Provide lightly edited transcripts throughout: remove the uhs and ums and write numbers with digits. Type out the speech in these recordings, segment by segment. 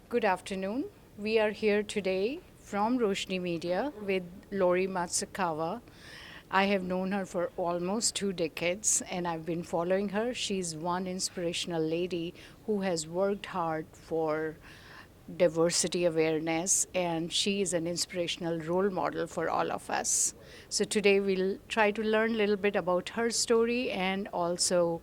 Good afternoon. We are here today from Roshni Media with Lori Matsukawa. I have known her for almost 2 decades and I've been following her. She's one inspirational lady who has worked hard for diversity awareness and she is an inspirational role model for all of us. So today we'll try to learn a little bit about her story and also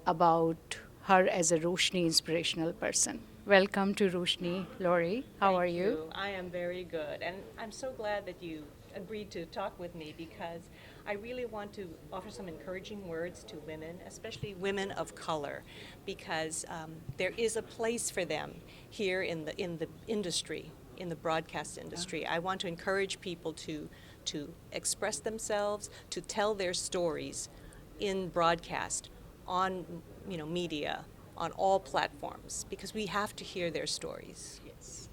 about her as a Roshni inspirational person. Welcome to Roshni, Lori. How are Thank you? you. I am very good. And I'm so glad that you agreed to talk with me because I really want to offer some encouraging words to women, especially women of color, because there is a place for them here in the industry, in the broadcast industry. I want to encourage people to express themselves, to tell their stories in broadcast, on media, on all platforms, because we have to hear their stories. Yes.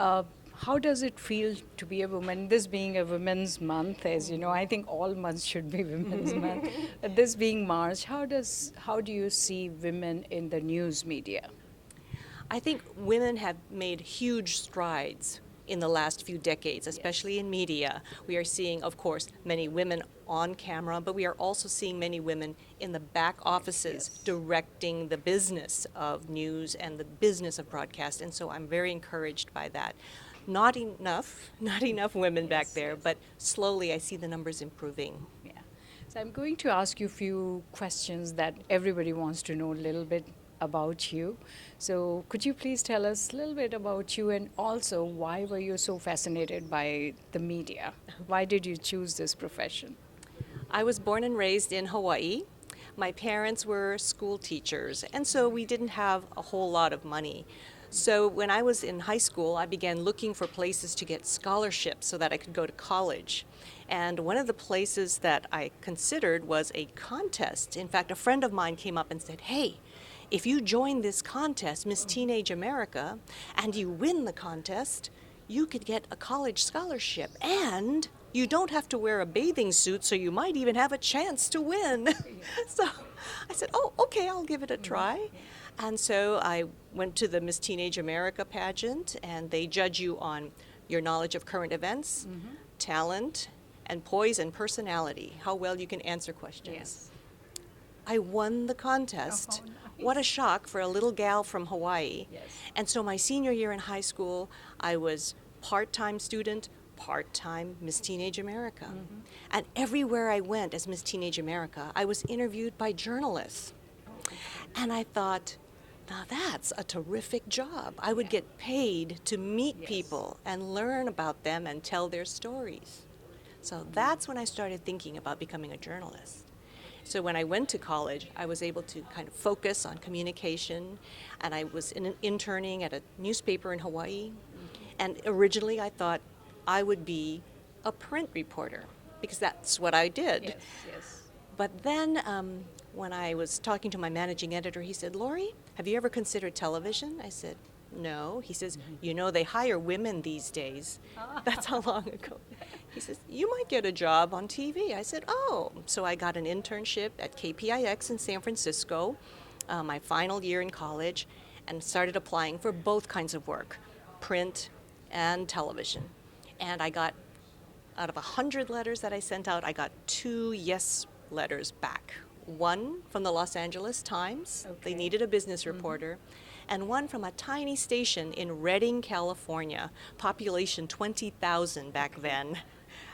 Uh, how does it feel to be a woman? This being a Women's Month, as you know, I think all months should be Women's Month. This being March, how do you see women in the news media? I think women have made huge strides in the last few decades, especially in media. We are seeing, of course, many women on camera, but we are also seeing many women in the back offices Yes. directing the business of news and the business of broadcast. And so I'm very encouraged by that. Not enough, not enough women back Yes, there, yes. but slowly I see the numbers improving. Yeah. So I'm going to ask you a few questions that everybody wants to know a little bit about you. So could you please tell us a little bit about you and also why were you so fascinated by the media? Why did you choose this profession? I was born and raised in Hawaii. My parents were school teachers, and so we didn't have a whole lot of money. So when I was in high school, I began looking for places to get scholarships so that I could go to college. And one of the places that I considered was a contest. In fact, a friend of mine came up and said, "Hey, if you join this contest, Miss Teenage America, and you win the contest, you could get a college scholarship and you don't have to wear a bathing suit, so you might even have a chance to win." So I said, "Oh, okay, I'll give it a try." And so I went to the Miss Teenage America pageant, and they judge you on your knowledge of current events, talent, and poise and personality, how well you can answer questions. Yes. I won the contest. Oh, What a nice. shock for a little gal from Hawaii. Yes. And so my senior year in high school, I was part-time student, part-time Miss Teenage America. And everywhere I went as Miss Teenage America, I was interviewed by journalists. And I thought, now that's a terrific job. I would get paid to meet Yes. people and learn about them and tell their stories. So that's when I started thinking about becoming a journalist. So when I went to college, I was able to kind of focus on communication, and I was interning at a newspaper in Hawaii. And originally I thought I would be a print reporter because that's what I did. Yes, yes. But then when I was talking to my managing editor, he said, "Lori, have you ever considered television?" I said, "No." He says, "You know, they hire women these days." That's how long ago. He says, "You might get a job on TV." I said, "Oh." So I got an internship at KPIX in San Francisco, my final year in college, and started applying for both kinds of work, print and television. And I got, out of 100 letters that I sent out, I got 2 yes letters back. One from the Los Angeles Times, they Okay. needed a business reporter, and one from a tiny station in Redding, California, population 20,000 back then,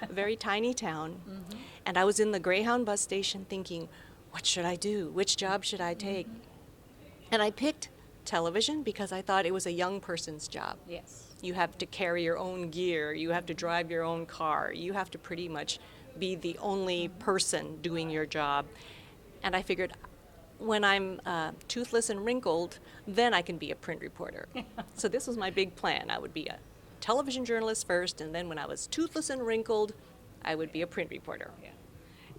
a very tiny town. And I was in the Greyhound bus station thinking, what should I do? Which job should I take? And I picked television because I thought it was a young person's job. Yes. You have to carry your own gear, you have to drive your own car, you have to pretty much be the only person doing your job. And I figured when I'm toothless and wrinkled, then I can be a print reporter. So this was my big plan. I would be a television journalist first, and then when I was toothless and wrinkled, I would be a print reporter. Yeah.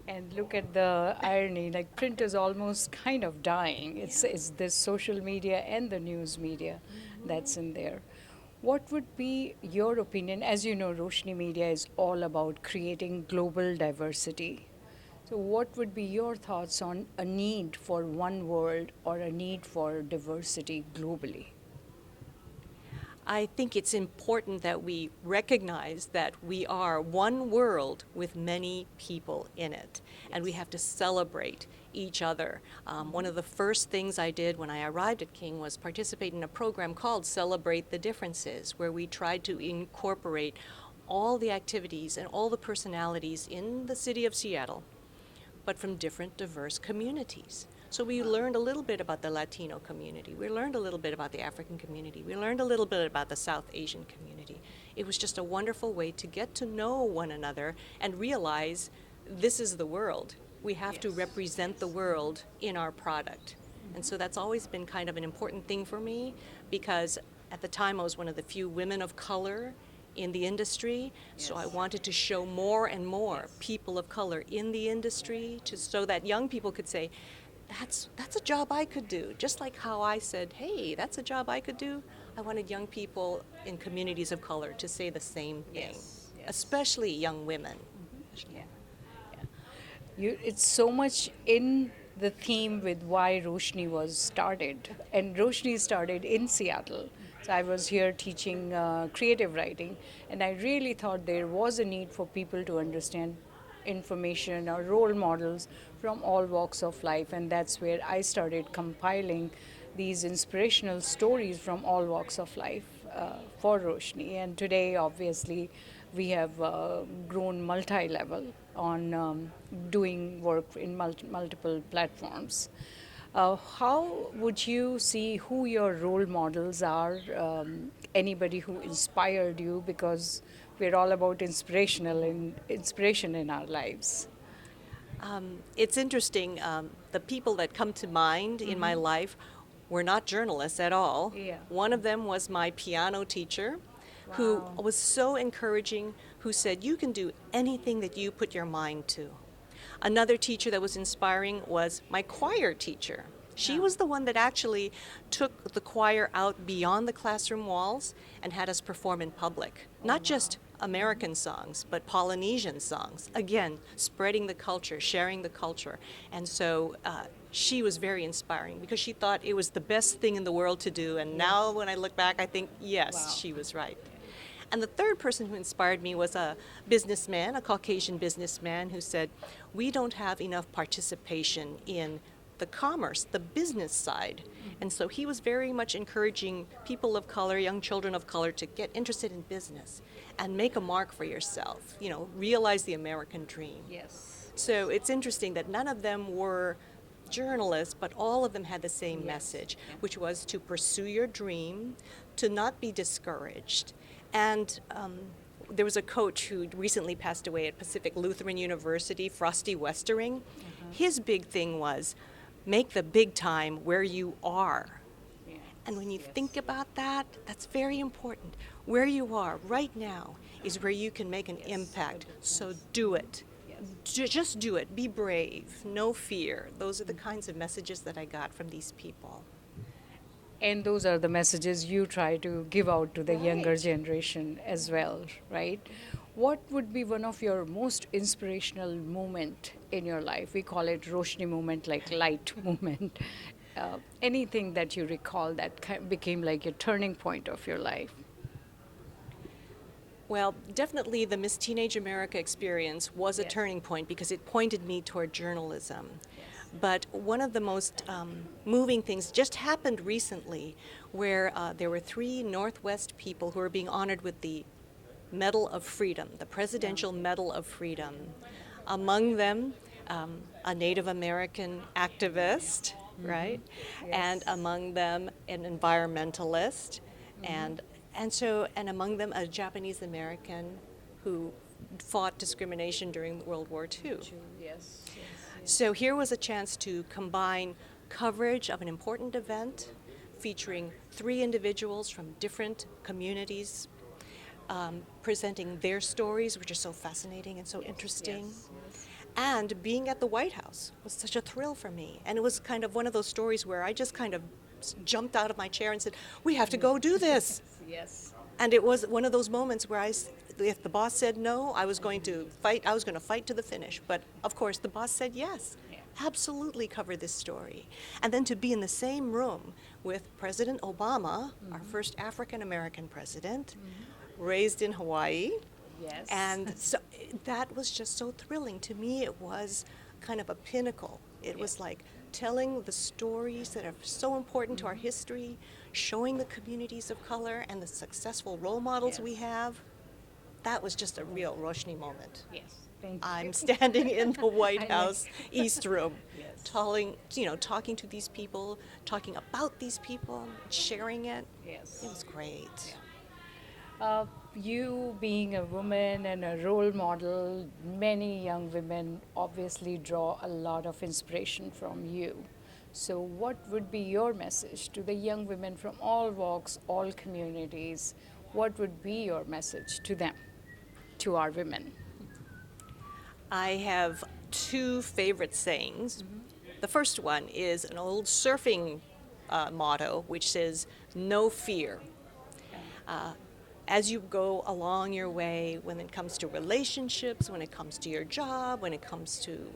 And look at the irony, like print is almost kind of dying. It's this social media and the news media that's in there. What would be your opinion? As you know, Roshni Media is all about creating global diversity. So, what would be your thoughts on a need for one world or a need for diversity globally? I think it's important that we recognize that we are one world with many people in it, and we have to celebrate each other. One of the first things I did when I arrived at King was participate in a program called Celebrate the Differences, where we tried to incorporate all the activities and all the personalities in the city of Seattle, but from different diverse communities. So we learned a little bit about the Latino community. We learned a little bit about the African community. We learned a little bit about the South Asian community. It was just a wonderful way to get to know one another and realize this is the world. We have to represent the world in our product. And so that's always been kind of an important thing for me, because at the time I was one of the few women of color in the industry, so I wanted to show more and more people of color in the industry so that young people could say, that's a job I could do. Just like how I said, hey, that's a job I could do. I wanted young people in communities of color to say the same thing, especially young women. Yeah. It's so much in the theme with why Roshni was started. And Roshni started in Seattle. So I was here teaching creative writing, and I really thought there was a need for people to understand information or role models from all walks of life, and that's where I started compiling these inspirational stories from all walks of life for Roshni. And today, obviously, we have grown multi-level on doing work in multiple platforms. How would you see who your role models are? Anybody who inspired you? Because we're all about inspiration in our lives. It's interesting. The people that come to mind in my life were not journalists at all. Yeah. One of them was my piano teacher, who was so encouraging, who said, you can do anything that you put your mind to. Another teacher that was inspiring was my choir teacher. She was the one that actually took the choir out beyond the classroom walls and had us perform in public. Not just American songs, but Polynesian songs. Again, spreading the culture, sharing the culture. And so she was very inspiring because she thought it was the best thing in the world to do. And now when I look back, I think, yes, she was right. And the third person who inspired me was a businessman, a Caucasian businessman, who said, we don't have enough participation in the commerce, the business side. And so he was very much encouraging people of color, young children of color, to get interested in business and make a mark for yourself, realize the American dream. Yes. So it's interesting that none of them were journalists, but all of them had the same message, which was to pursue your dream, to not be discouraged. And there was a coach who recently passed away at Pacific Lutheran University, Frosty Westering. His big thing was, make the big time where you are. And when you think about that, that's very important. Where you are right now is where you can make an impact. So do it. Just do it. Be brave. No fear. Those are the kinds of messages that I got from these people. And those are the messages you try to give out to the younger generation as well, right? What would be one of your most inspirational moment in your life? We call it Roshni moment, like light moment. Anything that you recall that became like a turning point of your life? Well, definitely the Miss Teenage America experience was a turning point because it pointed me toward journalism. But one of the most moving things just happened recently where there were 3 Northwest people who were being honored with the Medal of Freedom, the Presidential Medal of Freedom. Among them, a Native American activist, right? And among them, an environmentalist, and among them, a Japanese American who fought discrimination during World War II. Yes. So here was a chance to combine coverage of an important event featuring 3 individuals from different communities presenting their stories, which are so fascinating and so interesting. And being at the White House was such a thrill for me. And it was kind of one of those stories where I just kind of jumped out of my chair and said, we have to go do this. Yes. And it was one of those moments where if the boss said no, I was going to fight to the finish. But of course, the boss said yes. absolutely cover this story. And then to be in the same room with President Obama, our first African American president, raised in Hawaii. Yes. And so that was just so thrilling. To me, it was kind of a pinnacle. It was like telling the stories that are so important to our history, showing the communities of color and the successful role models we Yes. have. That was just a real Roshni moment. Yes. Thank you. I'm standing in the White I like- House East Room, Yes. talking to these people, talking about these people, sharing it. Yes. It was great. You being a woman and a role model, many young women obviously draw a lot of inspiration from you. So, what would be your message to the young women from all walks, all communities? What would be your message to them, to our women? I have two favorite sayings. The first one is an old surfing motto, which says, "No fear." As you go along your way, when it comes to relationships, when it comes to your job, when it comes to,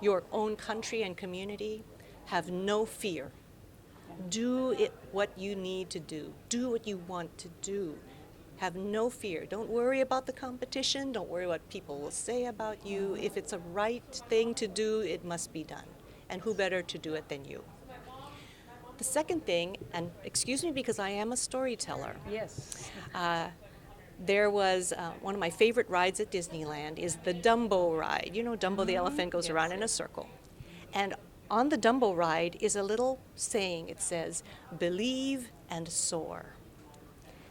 your own country and community, have no fear. Do what you need to do. Do what you want to do. Have no fear. Don't worry about the competition. Don't worry what people will say about you. If it's a right thing to do, it must be done. And who better to do it than you? The second thing, and excuse me because I am a storyteller, Yes. there was one of my favorite rides at Disneyland is the Dumbo ride. You know, Dumbo the elephant goes around in a circle. And on the Dumbo ride is a little saying. It says, "Believe and soar."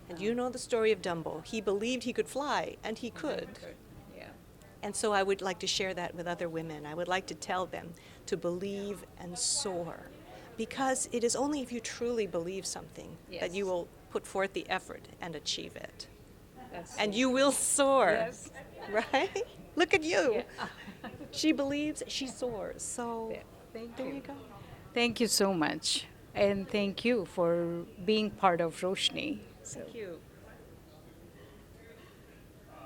And you know the story of Dumbo. He believed he could fly, and he could. Yeah. And so I would like to share that with other women. I would like to tell them to believe and soar. Because it is only if you truly believe something that you Yes. will put forth the effort and achieve it. That's And you will soar. Yes. Right? Look at you. Yeah. She believes, she soars. So Yeah. Thank there you. you go. Thank you so much. And thank you for being part of Roshni. So, Thank you.